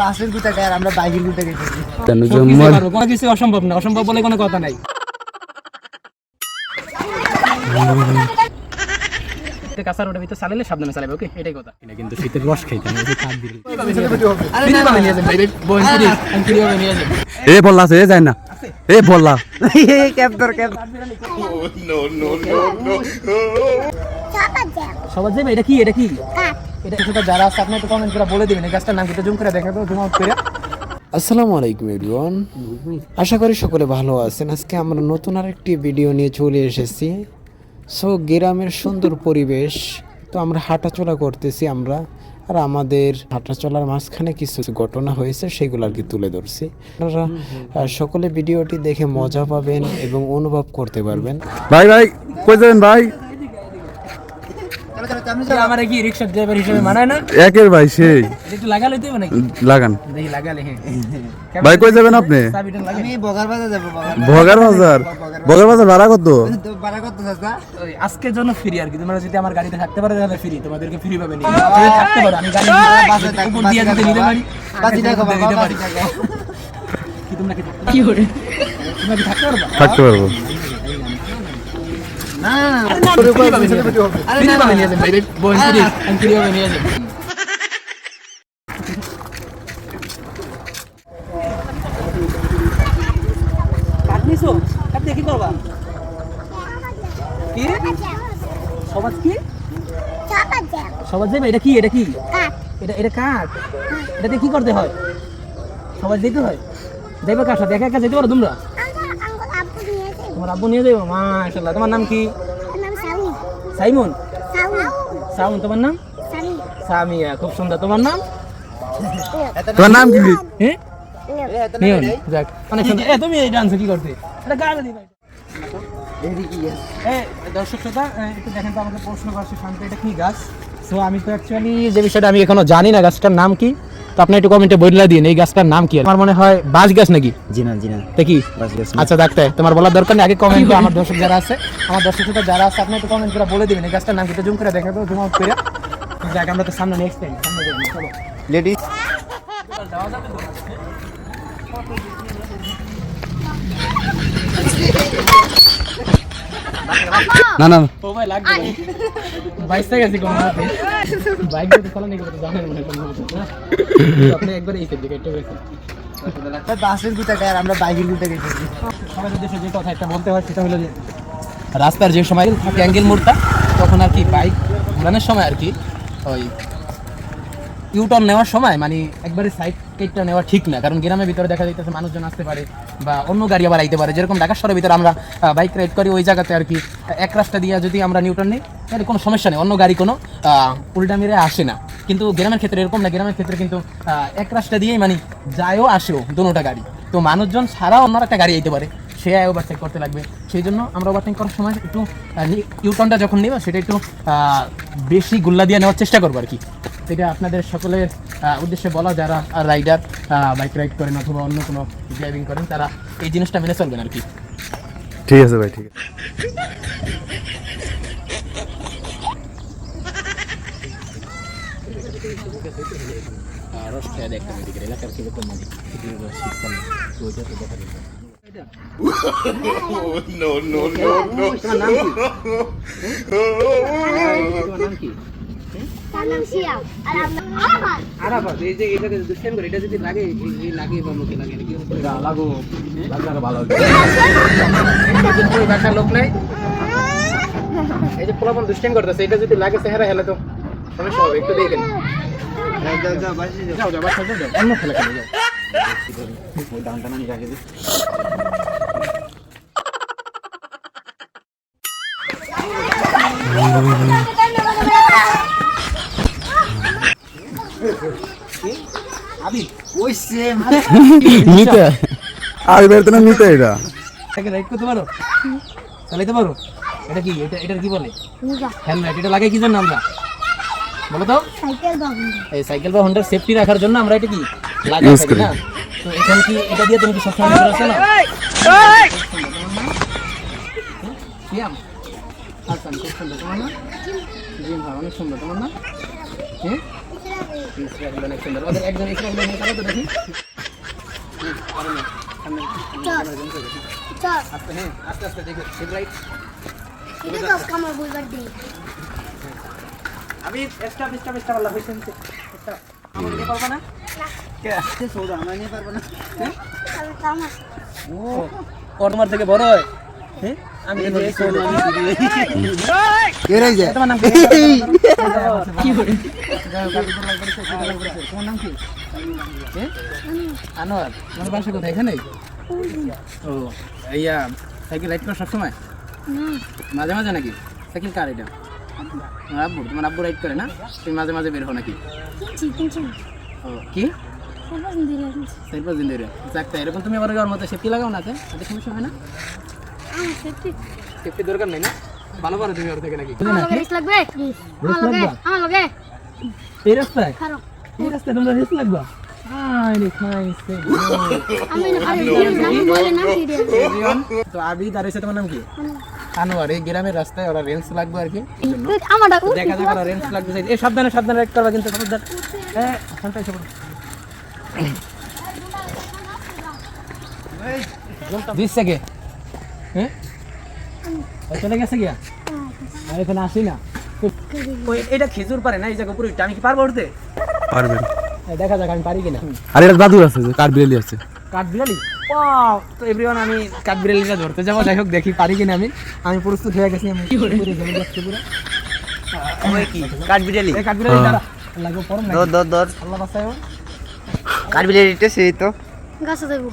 বাসের গুটাকে আর আমরা বাইকের গুটাকে গেছি। কোনো কিছু অসম্ভব না, অসম্ভব বলে কোনো কথা নাই। কাঁচা রোডের ভিতরে চালালে সাবধানে চালাবে, ওকে? এটাই কথা। এটা কিন্তু শীতের রস খাইতে হবে। এ বললা আছে, এ যায় না, এ বললা সবার যাবে। এটা কি, এটা কি, এটা সেটা যারা আছে আপনি একটু কমেন্ট করে বলে দিবেন। এই গাছটার নাম কি, জুম করে দেখাবো, জুম আউট করে। আসসালামু আলাইকুম এভরিওয়ান, আশা করি সকলে ভালো আছেন। আজকে আমরা নতুন আরেকটি ভিডিও নিয়ে চলে এসেছি। সো গ্রামের সুন্দর পরিবেশ, তো আমরা হাঁটাচলা করতেছি আমরা, আর আমাদের হাঁটাচলার মাঝখানে কিছু ঘটনা হয়েছে সেগুলো আর কি তুলে ধরছি। আপনারা সকলে ভিডিওটি দেখে মজা পাবেন এবং অনুভব করতে পারবেন। ভাই ভাই কই যাবেন ভাই? আমার কি রিকশা ড্রাইভার হিসেবে মানায় না? একের ভাই সেই একটু লাগালে তো নাকি লাগান দেখি, লাগালে। হ্যাঁ ভাই কই যাবেন আপনি? আমি বগার বাজার যাব। বগার বাজার? বগার বাজার ভাড়া কত? ভাড়া কত চাচা? ওই আজকের জন্য ফ্রি আর কি। তোমরা যদি আমার গাড়িতে থাকতে পারো তাহলে ফ্রি, তোমাদেরকে ফ্রি পাবে না। থাকতে পারো, আমি গাড়ি বাসে উপর দিয়ে যদি নিতে পারি, বাসি টাকা বাবা, দিতে পারি। বাসি টাকা। কি তোমরা কি করে তোমরা কি থাকতে পারবা? থাকতে পারবো। না আরে না, ফ্রি পাবে, আরে না পাবে, নিয়ে যাবেন ভাই, বোন ফ্রি, আমি ফ্রি পাবে, নিয়ে যাবেন। কাট নিছো? কাট দিয়ে কি করবা? কি সবাজ কি সবাজ যাবে? এটা কি, এটা কি, এটা কাঠ। এটা দিয়ে কি করতে হয়? সবাজ দিতে হয়? যাইবে কার সাথে? একা একা যেতে পারো তোমরা? তোমার আব্বু নিয়ে যাবো? মাশাআল্লাহ। তোমার নাম কি? সাইমন? সাউন। তোমার নাম? সামিয়া। খুব সুন্দর। তোমার নাম? তোমার নাম কি? হ্যাঁ, নিয়ন। যাক, অনেক সুন্দর। তুমি এই ডান্স কি করতে? এটা গালে দিবা। দর্শক শ্রোতা, একটু দেখেন তো, আমাকে প্রশ্ন করছে শান্ত, এটা কি গাছ? সো আমি তো অ্যাকচুয়ালি যে বিষয়টা আমি এখনো জানি না, গাছটার নাম কি, তো আপনি একটু কমেন্টে বলে দিন এই গাছটার নাম কি। আমার মনে হয় বাঁশ গাছ নাকি? জি না, জি না, তা কি? বাস গাছ। আচ্ছা ডাক্তার, তোমার বলার দরকার নেই, আগে কমেন্টে আমার দর্শক যারা আছে, আমার দর্শক শ্রোতা যারা আছে, আপনি একটু কমেন্ট করে বলে দিবেন এই গাছটার নাম কি। জুম করে দেখাবো, জুম আউট করে। যাক, আমরা তো সামনে নেক্সট টাইম সামনে দেখব। চলো লেডিস। না না ও ভাই লাগবে, বাইক থেকে গেছি কোন মতে, বাইক যদি ফলো নেই করতে জানেন মনে কোন মতে না, আপনি একবার এই দিকে একটু বেশি বাসের গুটাকে আর আমরা বাইকের গুটাকে গেছি। সবার উদ্দেশ্যে যে কথা একটা বলতে হয় সেটা হলো যে রাস্তার যে সময় থাকে অ্যাঙ্গেল মোড়টা, তখন আর কি বাইক ঘোরানোর সময় আর কি ওই ইউটার্ন নেওয়ার সময় মানে একবারে সাইড কেটটা নেওয়া ঠিক না, কারণ গ্রামের ভিতরে দেখা যাইতেছে মানুষজন আসতে পারে বা অন্য গাড়ি আবার আইতে পারে। যেরকম ঢাকা শহরের ভিতরে আমরা বাইক রাইড করি, ওই জায়গাতে আর কি এক রাস্তা দিয়ে যদি আমরা নিউটার্ন নিই তাহলে কোনো সমস্যা নেই, অন্য গাড়ি কোনো উল্টা মেরে আসে না। কিন্তু গ্রামের ক্ষেত্রে এরকম না, গ্রামের ক্ষেত্রে কিন্তু এক রাস্তা দিয়েই মানে যায়ও আসেও দুটোটা গাড়ি, তো মানুষজন ছাড়াও অন্য একটা গাড়ি আইতে পারে, সে ওভারটেক করতে লাগবে। সেই জন্য আমরা ওভারটেক করার সময় একটু ইউটার্নটা যখন নেব সেটা একটু বেশি গুল্লা দিয়ে নেওয়ার চেষ্টা করবো আর কি। এটা আপনাদের সকলের উদ্দেশ্যে বলা, যারা রাইডার বাইক রাইড করেন অথবা অন্য কোনো ড্রাইভিং করেন, তারা এই জিনিসটা মেনে চলবেন আর কি। ঠিক আছে ভাই, ঠিক আছে। রস খেয়ে দেখতে মেডিকেল এলাকার কি রকম মানে শীতকাল ওইটা তো দেখা যাবে। নো নো নো নো তোমার নাম কি? তোমার নাম কি? আরাফাত। এই যে এটাকে দুষ্টাইম করে, এটা যদি লাগে এই লাগে বা মুখে লাগে নাকি লাগো, লাগলে ভালো হবে। ওই ভাষার লোক নাই, এই যে পোলাপন দুষ্টাইম করতেছে, এটা যদি লাগে চেহারা হেলে তো সমস্যা হবে, একটু দেখেন। যাও যাও বাসা যাও, অন্য খেলা খেলে যাও। ওই ডানটা নানি রাখে দিই। নিতে আর বেরতে না নিতে এটা এটাকে রাইড করতে পারো, চালাইতে পারো? এটা কি, এটার কি বলে? হেলমেট। এটা লাগাই কি জন্য আমরা বলো তো? এই সাইকেল বা হোন্ডার সেফটি রাখার জন্য আমরা এটা কি লাগাই থাকি না? তো এখানে কি এটা দিয়ে তুমি কি সবসময় ঘুরে আসো না? সিয়াম হাসান, খুব সুন্দর। তোমার না? জিম ভাই, অনেক সুন্দর। তোমার না? হ্যাঁ, পিসটা অনেক সুন্দর। ওদের একজন স্ট্রক নিয়ে চালো তো দেখি। আস্তে হ্যাঁ আস্তে আস্তে দেখো ঠিক রাইট। আমি এক্সট্রা বলা হইছে একটা আমরা নিতে পারবো না কে আছে সৌদা আমরা নিতে পারবো না হ্যাঁ ও কর্মার থেকে বড় হয় হ্যাঁ আমি এই সৌদা এর এই যে তোমার নাম কি করে তোমার নাম কি হ্যাঁ আনোয়ার তোমার বাসা কোথায় এখানে ও এইয়া সাইকেল রাইড করো সবসময় মাঝে মাঝে নাকি সাইকেল কার এটা তোমার আব্বু রাইড করে না তুমি মাঝে মাঝে বের হও নাকি ও কি 4-5 দিন ধরে যাক এরকম তুমি আবার ওর মতো সেফটি লাগাও না তাতে সমস্যা হয় না সেফটি দরকার নেই না ভালো পারো তুমি ওর থেকে নাকি এই রাস্তায় তোমরা রেস লাগবা তো আবিদ আর এসে তোমার নাম কি আনোয়ার এই গ্রামের রাস্তায় ওরা রেঞ্জ লাগবে আর কি দেখা যাক ওরা রেঞ্জ লাগবে এই সাবধানে সাবধানে রাইড করবা কিন্তু সাবধান হ্যাঁ শান্তা এসে পড়ো 20 সেকেন্ড হ্যাঁ চলে গেছে গিয়া আর এখানে আসি না ওই এটা খেজুর পারে না এই জায়গা পুরো আমি কি পারবো উঠতে পারবেন দেখা যাক আমি পারি কিনা আর এটা দাদুর আছে যে কাঠবিড়ালি আছে কাঠবিড়ালি তো এভরিওয়ান আমি কাঠবিড়ালিটা ধরতে যাবো যাই হোক দেখি পারি কিনা আমি প্রস্তুত হয়ে গেছি আমি পুরো জমি যাচ্ছি পুরো কি কাঠবিড়ালি এই কাঠবিড়ালি দাঁড়া লাগবে পরম না দর আল্লাহ বাঁচায়ো কাঠবিড়ালিটা সেই তো গাছে দেব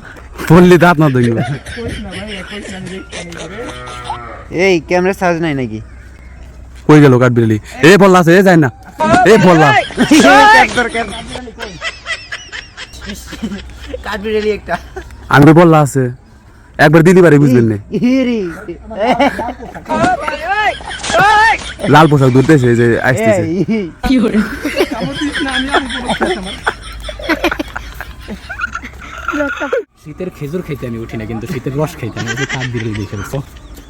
বললি দাঁত না দেখবে কইছ না ভাই কইছ না আমি দেখি এই ক্যামেরা চার্জ নাই নাকি কই গেল কাঠবিড়ালি এ বললা আছে এ যায় না এ বললা কাঠবিড়ালি একটা আমি তো বললা আছে একবার দিদি পারে বুঝবেন না লাল পোশাক ধরতেছে যে আসতেছে কি করে কামড়িস না আমি শীতের খেজুর খেতে আমি উঠি না কিন্তু শীতের রস খাইতে আমি ওই কাঠবিড়ালি দেখে ফেলছো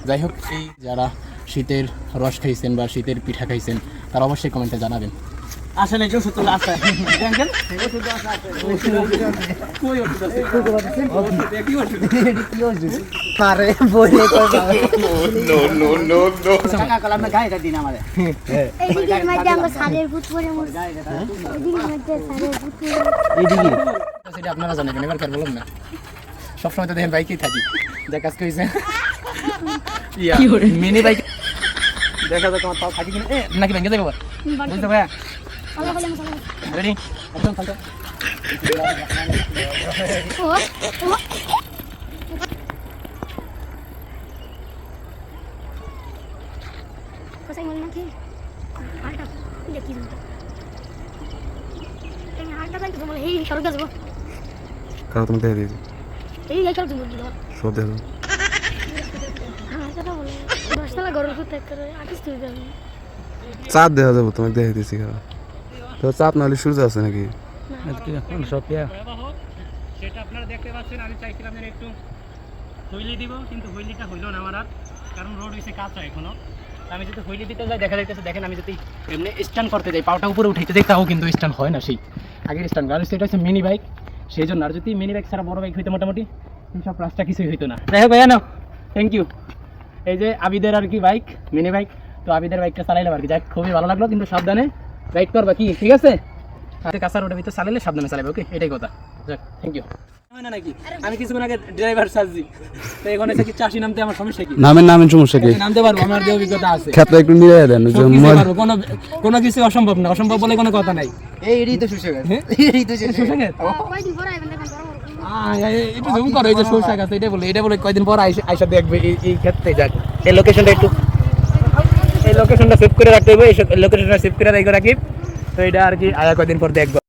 যাই হোক এই যারা শীতের রস খাইছেন বা শীতের পিঠা খাইছেন তারা অবশ্যই কমেন্টে জানাবেন আসলে কেউ সত্য আছে দেখেন কই ওষুধ আছে কি ওষুধ মারে বলে নো টাকা কলাম না গায়ে দিন আমারে এই দিকের মধ্যে আমরা সারের ভূত পরে মর এই দিকের মধ্যে সারের ভূত পরে এইদিকে সেটা আপনারা জানেন এবার কার বলুন না সবসময় তো দেখেন বাইকেই থাকি যা কাজ করেছে ইয়া মিনি বাইক দেখা যাক আমার তাও থাকি কিনা নাকি ভেঙে যাবে বুঝতে ভাইয়া আল্লাহ বলে মশলা রেডি একদম ফালতু ও কোথায় মল নাকি আলটা দেখি তো এই আলটা তাই তো বলে এই সরক যাব কারণ তুমি দেখে দিয়েছি এই গাইকাল তুমি বলি সব দেখো হ্যাঁ কথা বলে দশতলা গরম করতে করে আটিস তুই যাবি চাঁদ দেখা যাবো তোমাকে দেখে দিয়েছি কারণ তো চাঁদ নাহলে সূর্য আছে নাকি সেটা আপনারা দেখতে পাচ্ছেন আমি চাইছিলাম যে একটু হুইলি দিব কিন্তু হুইলিটা হইল না আমার আর কারণ রোড হইছে কাঁচা এখনো আমি যদি হুইলি দিতে যাই দেখা যাইতেছে দেখেন আমি যদি এমনি স্ট্যান্ড করতে যাই পাওটা উপরে উঠাইতে যাই তাও কিন্তু স্ট্যান্ড হয় না সেই আগের স্ট্যান্ড কারণ সেটা হচ্ছে মিনি বাইক সেই জন্য আর যদি মিনি বাইক ছাড়া বড় বাইক হইতো মোটামুটি সব রাস্তা কিছুই হইতো না যাই হোক ভাইয়া নাও থ্যাংক ইউ এই যে আবিদের আর কি বাইক মিনি বাইক তো আবিদের বাইকটা চালাইলাম আর কি যাক খুবই ভালো লাগলো কিন্তু সাবধানে রাইড করবা কি ঠিক আছে হাতে কাঁচা রোডের ভিতরে চালাইলে সাবধানে চালাবে ওকে এটাই কথা যাক থ্যাংক ইউ না নাকি আমি কিছুক্ষণ আগে ড্রাইভার সাজি তো এখন এসে কি চাষি নামতে আমার সমস্যা কি নামের সমস্যা কি নামতে পারবো আমার যে অভিজ্ঞতা আছে ক্ষেত্রে একটু মিলাই দেন যে কোনো কিছু অসম্ভব না অসম্ভব বলে কোনো কথা নাই এইটাই তো সুযোগ এইটাই তো সুযোগ কয়দিন পরে আইবেন দেখেন বড় একটু জুম করো এই যে সরষা গাছ এটা বলে কয়দিন পর আইসা দেখবে এই ক্ষেত্রে যাক এই লোকেশনটা একটু এই লোকেশনটা সেভ করে রাখতে হবে এই লোকেশনটা সেভ করে রাখি তো এটা আর কি আয়া কয়দিন পর দেখবো